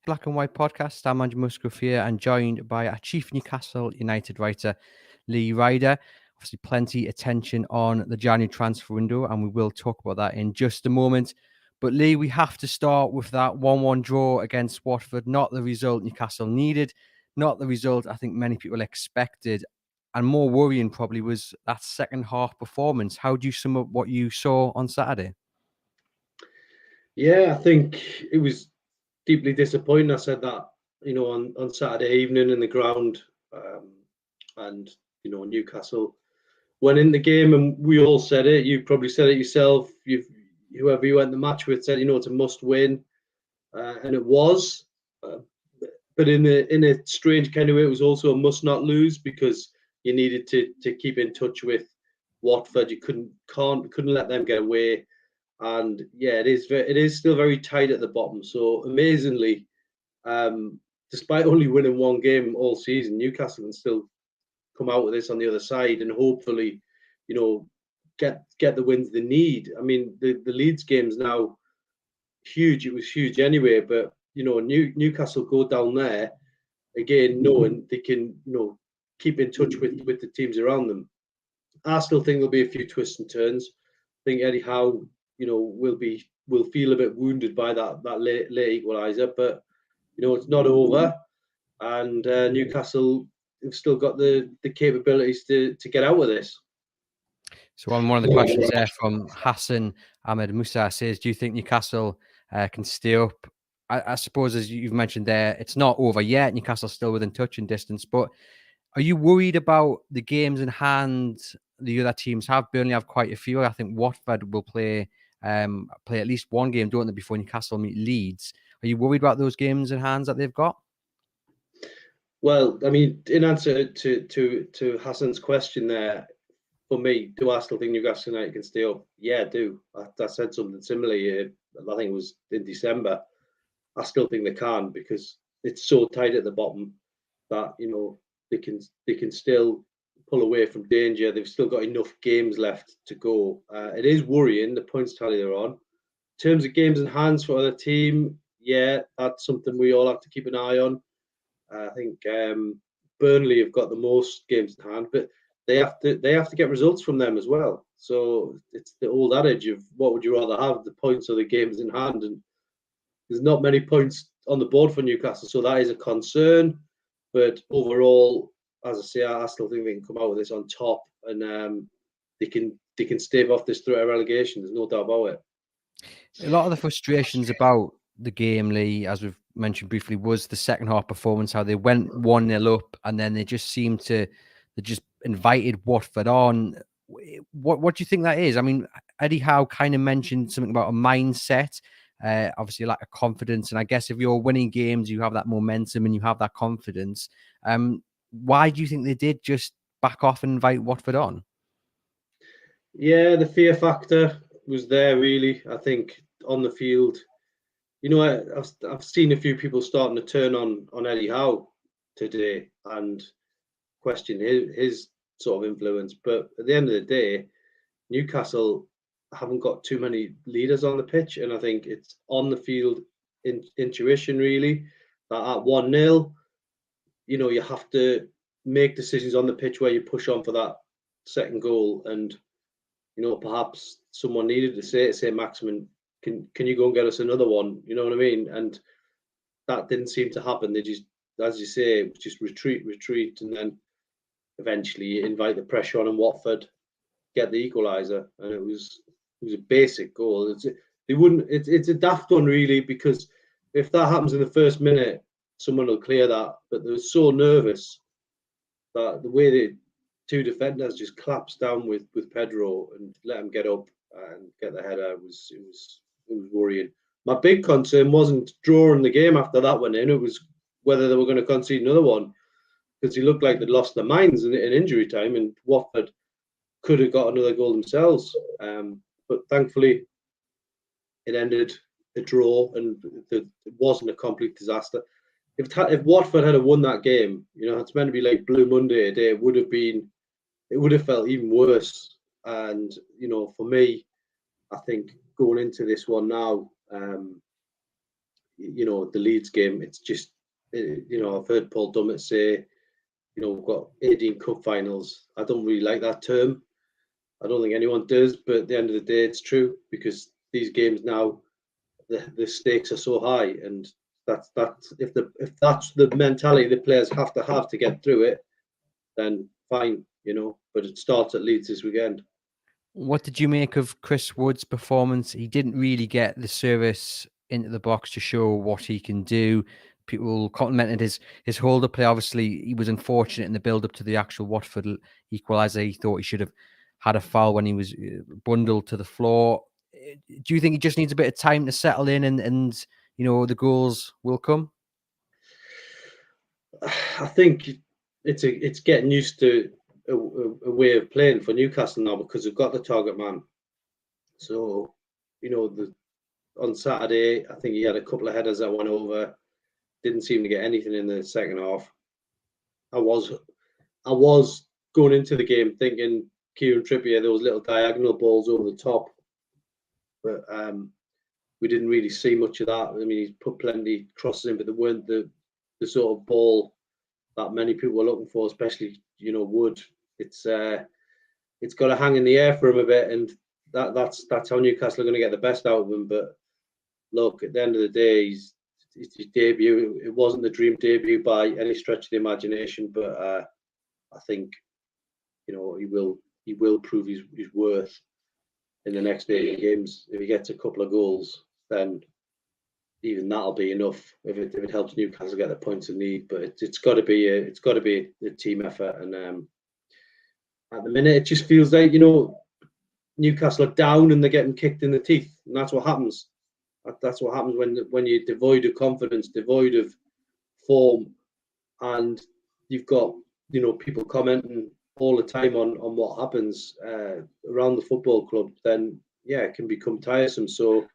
Black and White podcast. I'm Andrew Musgrove here and joined by our chief Newcastle United writer, Lee Ryder. Obviously, plenty attention on the January transfer window, and we will talk about that in just a moment. But Lee, we have to start with that 1-1 draw against Watford. Not the result Newcastle needed, not the result I think many people expected. And more worrying probably was that second half performance. How do you sum up what you saw on Saturday? Yeah, I think it was deeply disappointing. I said that, on Saturday evening in the ground, and Newcastle went in the game, and we all said it. You probably said it yourself. Whoever you went the match with said, it's a must win, and it was. But in a strange kind of way, it was also a must not lose because you needed to keep in touch with Watford. You couldn't let them get away. And yeah, it is still very tight at the bottom. So amazingly, despite only winning one game all season, Newcastle can still come out with this on the other side and hopefully, get the wins they need. I mean, the Leeds game's now huge. It was huge anyway, but Newcastle go down there again, knowing they can, keep in touch with the teams around them. I still think there'll be a few twists and turns. I think Eddie Howe, will feel a bit wounded by that late equaliser, but it's not over, and Newcastle have still got the capabilities to get out of this. So on one of the questions there from Hassan Ahmed Musa says, do you think Newcastle can stay up? I suppose, as you've mentioned there, it's not over yet. Newcastle's still within touching distance, but are you worried about the games in hand the other teams have? Burnley have quite a few. I think Watford will play at least one game, don't they, before Newcastle meet Leeds. Are you worried about those games in hand that they've got? Well, I mean, in answer to Hassan's question there, for me, do I still think Newcastle United can stay up? Yeah, I do. I said something similar. I think it was in December. I still think they can because it's so tight at the bottom that they can still pull away from danger. They've still got enough games left to go. It is worrying the points tally they're on. In terms of games in hands for other team, yeah, that's something we all have to keep an eye on. I think Burnley have got the most games in hand, but they have to get results from them as well. So it's the old adage of what would you rather have, the points or the games in hand, and there's not many points on the board for Newcastle, so that is a concern. But overall, as I say, I still think they can come out with this on top, and they can stave off this threat of relegation. There's no doubt about it. A lot of the frustrations about the game, Lee, as we've mentioned briefly, was the second half performance, how they went 1-0 up and then they just invited Watford on. What do you think that is? I mean, Eddie Howe kind of mentioned something about a mindset, obviously a lack of confidence. And I guess if you're winning games, you have that momentum and you have that confidence. Why do you think they did just back off and invite Watford on? Yeah, the fear factor was there, really. I think on the field, I've seen a few people starting to turn on Eddie Howe today and question his sort of influence. But at the end of the day, Newcastle haven't got too many leaders on the pitch, and I think it's on the field intuition, really, that at 1-0, you have to make decisions on the pitch where you push on for that second goal, and perhaps someone needed to say Maximin, can you go and get us another one? You know what I mean? And that didn't seem to happen. They just, as you say, just retreat, and then eventually invite the pressure on, and Watford get the equaliser. And it was a basic goal. It's a daft one, really, because if that happens in the first minute, someone will clear that. But they were so nervous that the way the two defenders just collapsed down with Pedro and let him get up and get the header, it was worrying. My big concern wasn't drawing the game after that went in. It was whether they were going to concede another one, because it looked like they'd lost their minds in injury time, and Watford could have got another goal themselves. But thankfully, it ended a draw, and it wasn't a complete disaster. If Watford had won that game, it's meant to be like Blue Monday today. It would have felt even worse. And for me, I think going into this one now, the Leeds game, it's just, I've heard Paul Dummett say, we've got 18 cup finals. I don't really like that term. I don't think anyone does, but at the end of the day, it's true, because these games now, the stakes are so high, and that's if that's the mentality the players have to get through it, then fine, But it starts at Leeds this weekend. What did you make of Chris Wood's performance? He didn't really get the service into the box to show what he can do. People complimented his holder play. Obviously, he was unfortunate in the build up to the actual Watford equaliser. He thought he should have had a foul when he was bundled to the floor. Do you think he just needs a bit of time to settle in, and the goals will come? I think it's getting used to a way of playing for Newcastle now, because they've got the target man. So, on Saturday, I think he had a couple of headers that went over. Didn't seem to get anything in the second half. I was going into the game thinking Kieran Trippier, those little diagonal balls over the top, but we didn't really see much of that. I mean, he's put plenty crosses in, but they weren't the sort of ball that many people were looking for, especially Wood. It's got to hang in the air for him a bit, and that's how Newcastle are going to get the best out of him. But look, at the end of the day, his debut, it wasn't the dream debut by any stretch of the imagination, but I think he will prove his worth in the next 8 games. If he gets a couple of goals, then even that'll be enough if it helps Newcastle get the points they need. But it's got to be a team effort, and at the minute it just feels like Newcastle are down and they're getting kicked in the teeth, and that's what happens. That's what happens when you're devoid of confidence, devoid of form, and you've got people commenting all the time on what happens around the football club. Then it can become tiresome. So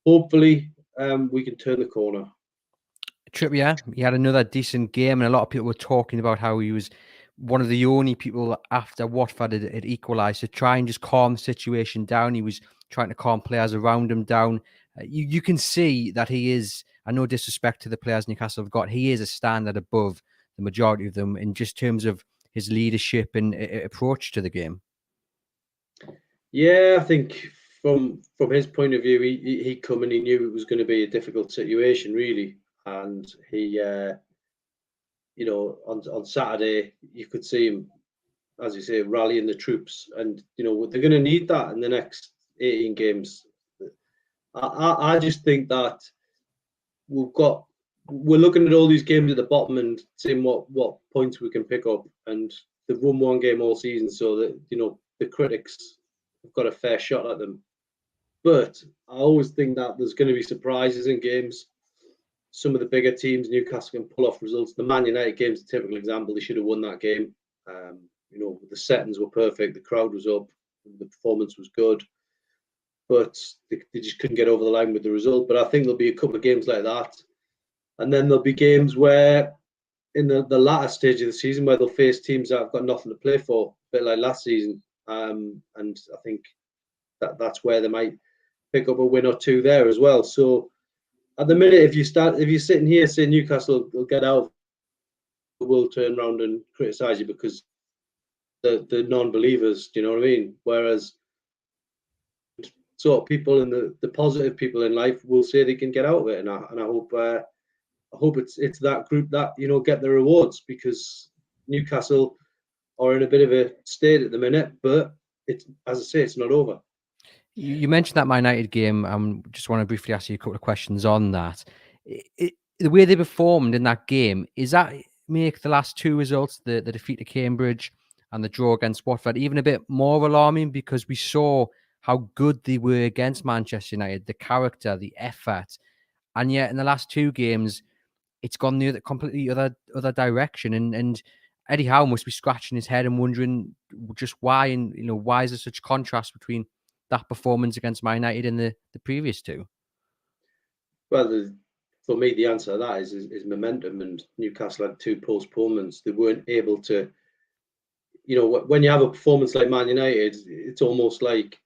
hopefully we can turn the corner. Trippier, he had another decent game, and a lot of people were talking about how he was one of the only people after Watford had equalised to try and just calm the situation down. He was trying to calm players around him down. You can see that he is, and no disrespect to the players Newcastle have got, he is a standard above the majority of them in just terms of his leadership and approach to the game. Yeah, I think from his point of view, he come and he knew it was going to be a difficult situation, really. And he, on Saturday, you could see him, as you say, rallying the troops. And, they're going to need that in the next 18 games. I just think that we're looking at all these games at the bottom and seeing what points we can pick up. And they've won one game all season, so that, the critics have got a fair shot at them. But I always think that there's going to be surprises in games. Some of the bigger teams, Newcastle, can pull off results. The Man United game is a typical example. They should have won that game. The settings were perfect. The crowd was up. The performance was good. But they just couldn't get over the line with the result. But I think there'll be a couple of games like that. And then there'll be games where, in the latter stage of the season, where they'll face teams that have got nothing to play for, a bit like last season. And I think that's where they might pick up a win or two there as well. So at the minute, if you're sitting here saying Newcastle will get out, will turn around and criticise you because the non-believers, do you know what I mean? Whereas sort of people and the positive people in life will say they can get out of it, and I hope it's that group that get the rewards, because Newcastle are in a bit of a state at the minute, but it's, as I say, it's not over. You mentioned that Man United game. I just want to briefly ask you a couple of questions on that. The way they performed in that game, is that make the last two results, the defeat to Cambridge and the draw against Watford, even a bit more alarming? Because we saw how good they were against Manchester United, the character, the effort, and yet in the last two games, it's gone the completely other direction. And Eddie Howe must be scratching his head and wondering just why, and why is there such contrast between that performance against Man United and the previous two? Well, for me, the answer to that is momentum, and Newcastle had two postponements. They weren't able to, when you have a performance like Man United, it's almost like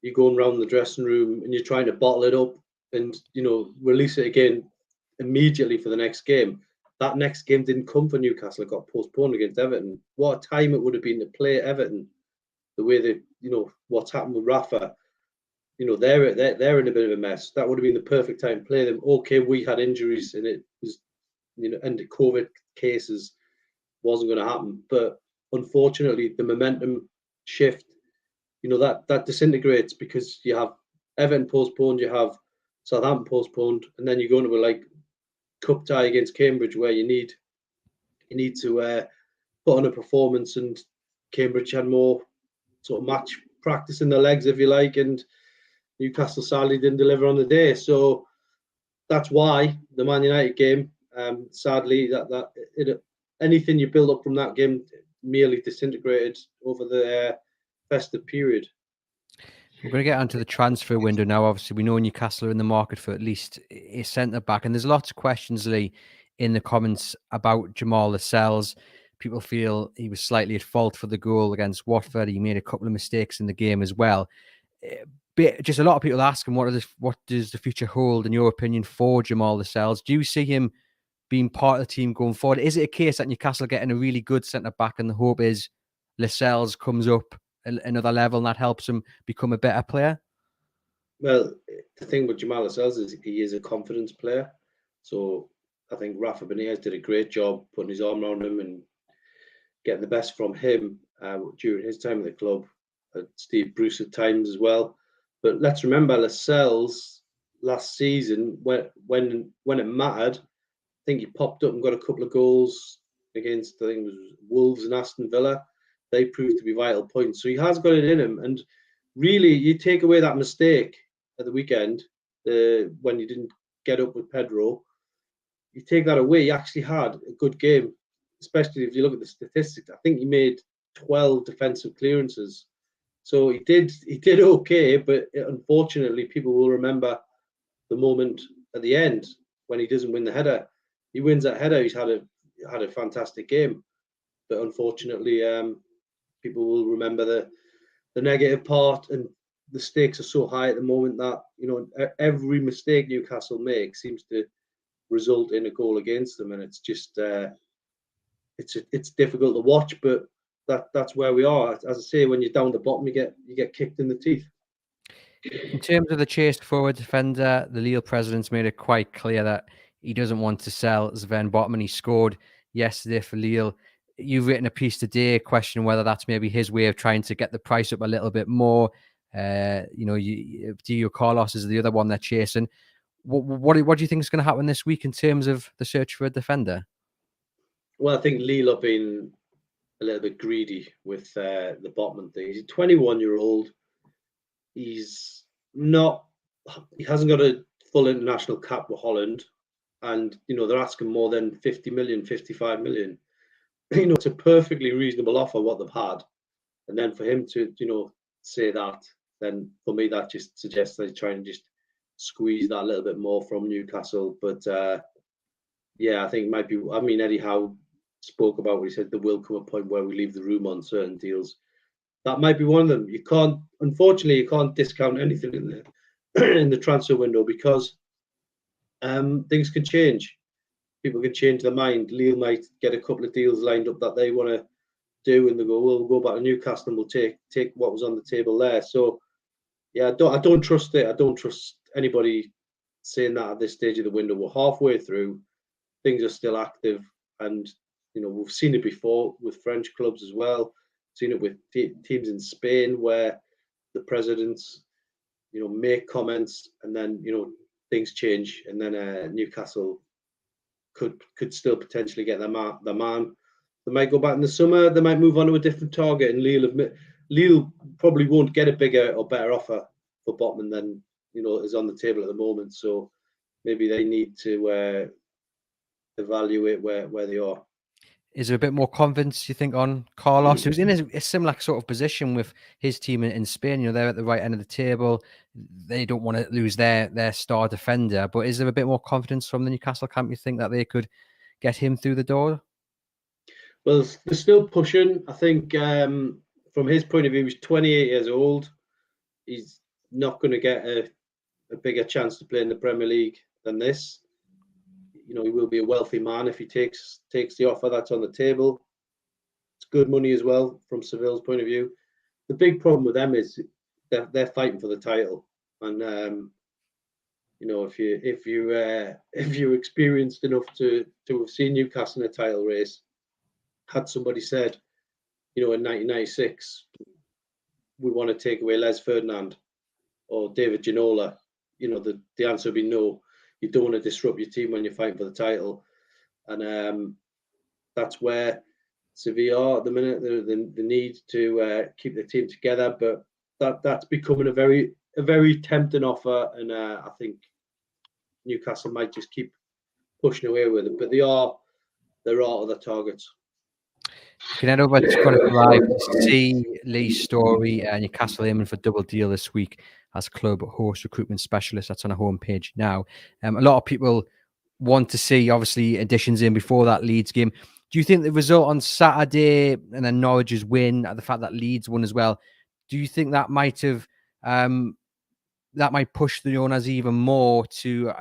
you're going around the dressing room and you're trying to bottle it up and release it again immediately for the next game. That next game didn't come for Newcastle. It got postponed against Everton. What a time it would have been to play Everton. The way that what's happened with Rafa, they're in a bit of a mess. That would have been the perfect time to play them. Okay, we had injuries and it was and the COVID cases wasn't going to happen. But unfortunately, the momentum shift, that disintegrates because you have Everton postponed, you have Southampton postponed, and then you go into a cup tie against Cambridge where you need to put on a performance, and Cambridge had more sort of match practice in their legs, if you like, and Newcastle sadly didn't deliver on the day. So that's why the Man United game, sadly, anything you build up from that game merely disintegrated over the festive period. We're going to get onto the transfer window now. Obviously, we know Newcastle are in the market for at least a centre-back. And there's lots of questions, Lee, in the comments about Jamal Lascelles. People feel he was slightly at fault for the goal against Watford. He made a couple of mistakes in the game as well. But just a lot of people asking, what does the future hold, in your opinion, for Jamal Lascelles? Do you see him being part of the team going forward? Is it a case that Newcastle getting a really good centre-back and the hope is Lascelles comes up another level and that helps him become a better player? Well, the thing with Jamal Lascelles is he is a confidence player. So I think Rafa Benitez did a great job putting his arm around him and getting the best from him during his time at the club. Steve Bruce at times as well. But let's remember Lascelles last season, when it mattered, I think he popped up and got a couple of goals against, I think it was Wolves and Aston Villa. They proved to be vital points. So he has got it in him. And really, you take away that mistake at the weekend when you didn't get up with Pedro, you take that away, he actually had a good game, especially if you look at the statistics. I think he made 12 defensive clearances. So he did okay, but unfortunately, people will remember the moment at the end when he doesn't win the header. He wins that header, he's had a fantastic game. But unfortunately, people will remember the negative part, and the stakes are so high at the moment that every mistake Newcastle makes seems to result in a goal against them, and it's just it's difficult to watch. But that's where we are. As I say, when you're down the bottom, you get kicked in the teeth. In terms of the chase forward defender, the Lille president's made it quite clear that he doesn't want to sell Sven Botman. He scored yesterday for Lille. You've written a piece today questioning whether that's maybe his way of trying to get the price up a little bit more. Diego Carlos is the other one they're chasing. What do you think is going to happen this week in terms of the search for a defender? Well, I think Lille have been a little bit greedy with the Botman thing. He's a 21-year-old. He hasn't got a full international cap with Holland, and they're asking more than 50 million, 55 million. It's a perfectly reasonable offer what they've had, and then for him to say that, then for me that just suggests they're trying to just squeeze that a little bit more from Newcastle. But I think it might be. I mean, Eddie Howe spoke about what he said. There will come a point where we leave the room on certain deals. That might be one of them. Unfortunately, you can't discount anything in the transfer window because things can change. People can change their mind. Lille might get a couple of deals lined up that they want to do, and they go, "Well, we'll go back to Newcastle and we'll take what was on the table there." So, yeah, I don't trust it. I don't trust anybody saying that at this stage of the window. We're halfway through. Things are still active, and we've seen it before with French clubs as well. Seen it with teams in Spain where the presidents, make comments and then things change, and then Newcastle could still potentially get their man. They might go back in the summer. They might move on to a different target, and Lille probably won't get a bigger or better offer for Botman than is on the table at the moment. So maybe they need to evaluate where they are. Is there a bit more confidence, you think, on Carlos, who's in a similar sort of position with his team in Spain? They're at the right end of the table. They don't want to lose their star defender. But is there a bit more confidence from the Newcastle camp, you think, that they could get him through the door? Well, they're still pushing. I think from his point of view, he's 28 years old. He's not going to get a a bigger chance to play in the Premier League than this. You know, he will be a wealthy man if he takes the offer that's on the table. It's good money as well from Seville's point of view. The big problem with them is they're fighting for the title, and you know, if you're experienced enough to have seen Newcastle in a title race, had somebody said, you know, in 1996, we want to take away Les Ferdinand or David Ginola, you know, the answer would be no. You don't want to disrupt your team when you're fighting for the title, and that's where Sevilla are at the minute. The need to keep the team together, but that's becoming a very tempting offer, and I think Newcastle might just keep pushing away with it. But there are other targets. You can head over to Chronicle Live to see Lee's story. Newcastle aiming for double deal this week as club host recruitment specialist. That's on our homepage now. A lot of people want to see, obviously, additions in before that Leeds game. Do you think the result on Saturday and then Norwich's win, the fact that Leeds won as well, do you think that might have that might push the owners even more to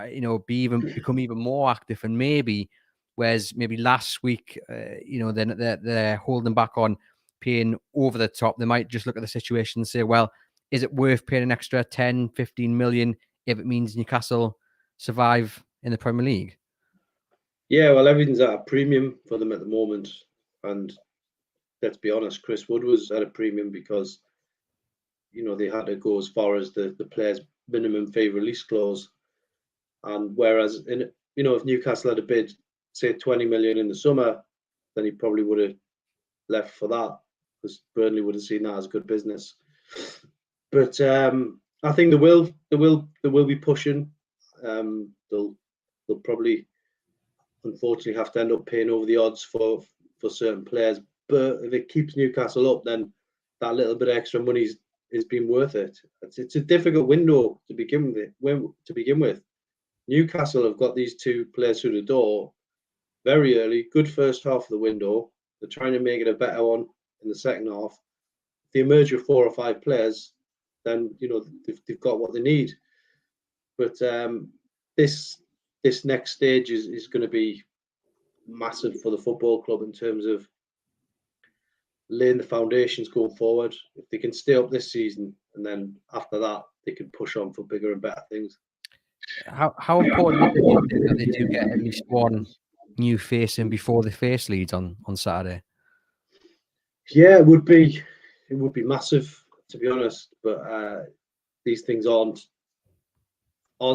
become even more active, and maybe whereas maybe last week they're holding back on paying over the top, they might just look at the situation and say, well, is it worth paying an extra 10, 15 million if it means Newcastle survive in the Premier League? Yeah, well, everything's at a premium for them at the moment, and let's be honest, Chris Wood was at a premium because, you know, they had to go as far as the player's minimum fee release clause. And whereas, if Newcastle had a bid, say 20 million in the summer, then he probably would have left for that, because Burnley would have seen that as good business. But I think they will be pushing. They'll probably, unfortunately, have to end up paying over the odds for certain players. But if it keeps Newcastle up, then that little bit of extra money is been worth it. It's a difficult window to begin with. Newcastle have got these two players through the door very early. Good first half of the window. They're trying to make it a better one in the second half. If they emerge with 4 or 5 players, then they've got what they need. But this next stage is going to be massive for the football club in terms of laying the foundations going forward. If they can stay up this season, and then after that they can push on for bigger and better things. How important is it that they do get at least one new face in before they face Leeds on Saturday? Yeah, it would be massive, to be honest. But these things aren't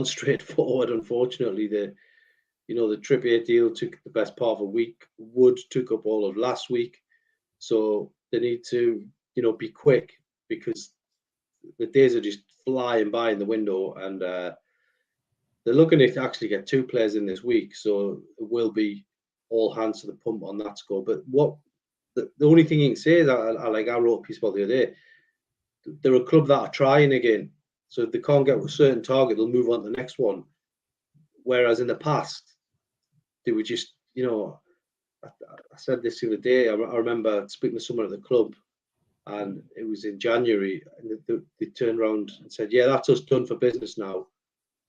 straightforward. Unfortunately, the Trippier deal took the best part of a week. Wood took up all of last week, so they need to be quick, because the days are just flying by in the window, and they're looking to actually get 2 players in this week, so it will be all hands to the pump on that score. But the only thing you can say is, I wrote a piece about the other day, they're a club that are trying again. So if they can't get a certain target, they'll move on to the next one. Whereas in the past, they were just, I said this the other day, I remember speaking to someone at the club, and it was in January, and they turned around and said, yeah, that's us done for business now.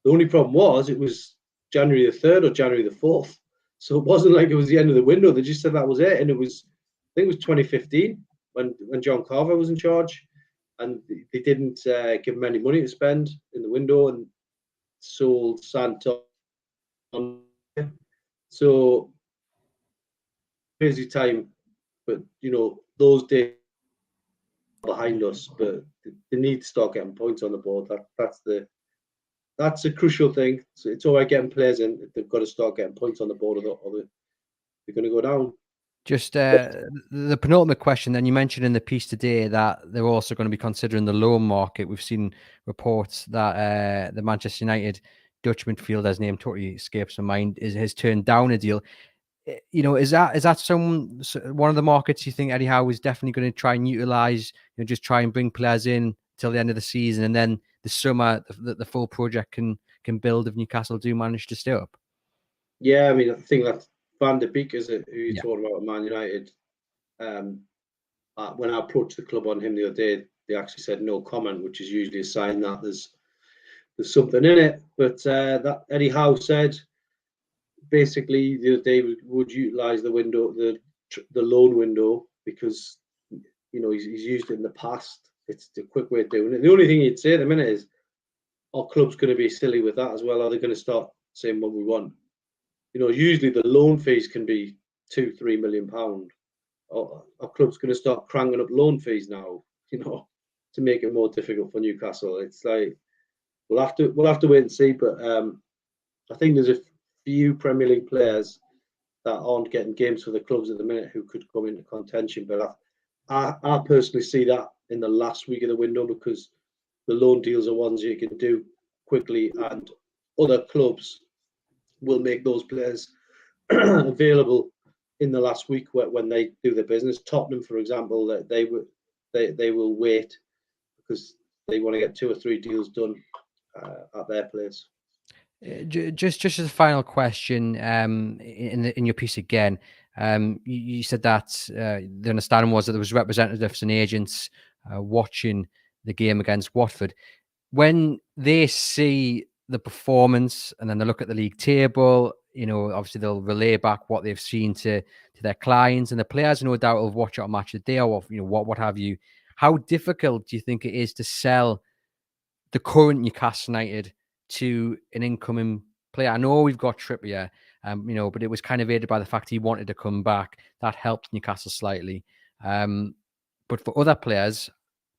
The only problem was it was January the 3rd or January the 4th. So it wasn't like it was the end of the window. They just said that was it. And I think it was 2015 when John Carver was in charge, and they didn't give him any money to spend in the window, and sold Santos. So crazy time, but those days are behind us. But they need to start getting points on the board. That's a crucial thing. So it's all right getting players in. They've got to start getting points on the board, or they're going to go down. Just the penultimate question, then. You mentioned in the piece today that they're also going to be considering the loan market. We've seen reports that the Manchester United Dutch midfielder's name totally escapes my mind, has turned down a deal. Is that one of the markets you think Eddie Howe is definitely going to try and utilise? Just try and bring players in till the end of the season, and then the summer the full project can build if Newcastle do manage to stay up. Yeah, I mean, I think that Van der Beek is who you're talking about at Man United. When I approached the club on him the other day, they actually said no comment, which is usually a sign that there's there's something in it. But that Eddie Howe said basically they would utilise the window, the loan window, because he's used it in the past. It's the quick way of doing it. The only thing he'd say at the minute is, our club's going to be silly with that as well. Are they going to start saying what we want? Usually the loan fees can be £2-3 million. Our club's going to start cranking up loan fees now, to make it more difficult for Newcastle. It's like we'll have to wait and see. But I think there's a few Premier League players that aren't getting games for the clubs at the minute who could come into contention. But I personally see that in the last week of the window, because the loan deals are ones you can do quickly, and other clubs will make those players available in the last week when they do their business. Tottenham, for example, they will wait because they want to get 2 or 3 deals done at their place. Just as a final question, in your piece again, you said that the understanding was that there was representatives and agents watching the game against Watford. When they see the performance and then they look at the league table, obviously they'll relay back what they've seen to their clients, and the players no doubt will watch it on Match of the Day or what have you. How difficult do you think it is to sell the current Newcastle United to an incoming player? I know we've got Trippier, but it was kind of aided by the fact he wanted to come back. That helped Newcastle slightly. But for other players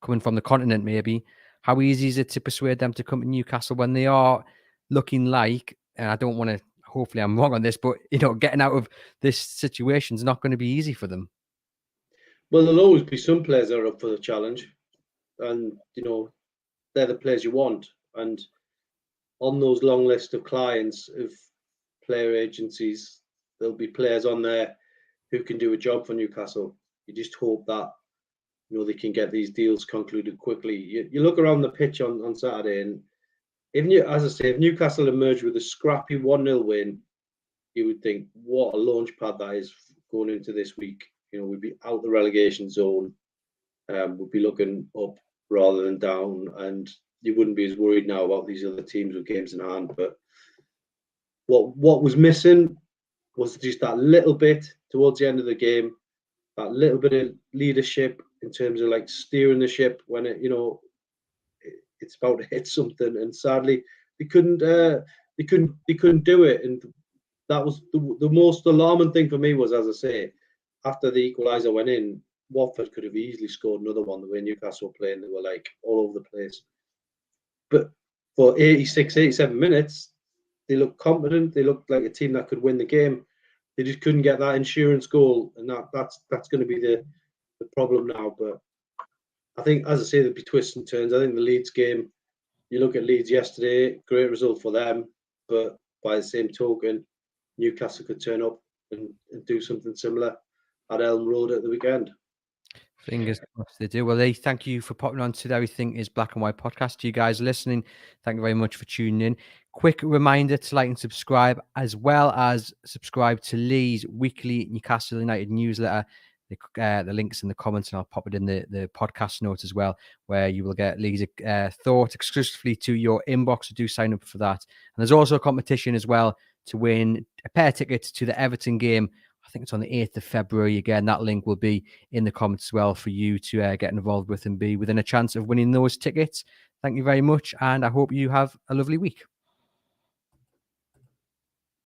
coming from the continent, maybe, how easy is it to persuade them to come to Newcastle when they are looking like, and I don't want to, hopefully I'm wrong on this, but, getting out of this situation is not going to be easy for them? Well, there'll always be some players that are up for the challenge, and, they're the players you want. And on those long list of clients of player agencies, there'll be players on there who can do a job for Newcastle. You just hope that they can get these deals concluded quickly. You look around the pitch on Saturday, and if Newcastle emerged with a scrappy 1-0 win, you would think, what a launch pad that is going into this week. We'd be out the relegation zone. We'd be looking up rather than down, and you wouldn't be as worried now about these other teams with games in hand. But what was missing was just that little bit towards the end of the game, that little bit of leadership in terms of like steering the ship when it's about to hit something. And sadly, they couldn't do it. And that was the most alarming thing for me was, as I say, after the equaliser went in, Watford could have easily scored another one. The way Newcastle were playing, they were like all over the place. But for 86, 87 minutes, they looked competent. They looked like a team that could win the game. They just couldn't get that insurance goal, and that's going to be the problem now. But I think, as I say, there'll be twists and turns. I think the Leeds game, you look at Leeds yesterday, great result for them. But by the same token, Newcastle could turn up and do something similar at Elm Road at the weekend. Fingers crossed they do. Well, Lee, thank you for popping on to the Everything is Black and White podcast. To you guys listening, thank you very much for tuning in. Quick reminder to like and subscribe, as well as subscribe to Lee's weekly Newcastle United newsletter. The link's in the comments, and I'll pop it in the podcast notes as well, where you will get Lee's thoughts exclusively to your inbox. So do sign up for that. And there's also a competition as well to win a pair of tickets to the Everton game. I think it's on the 8th of February. Again, that link will be in the comments as well for you to get involved with and be within a chance of winning those tickets. Thank you very much, and I hope you have a lovely week.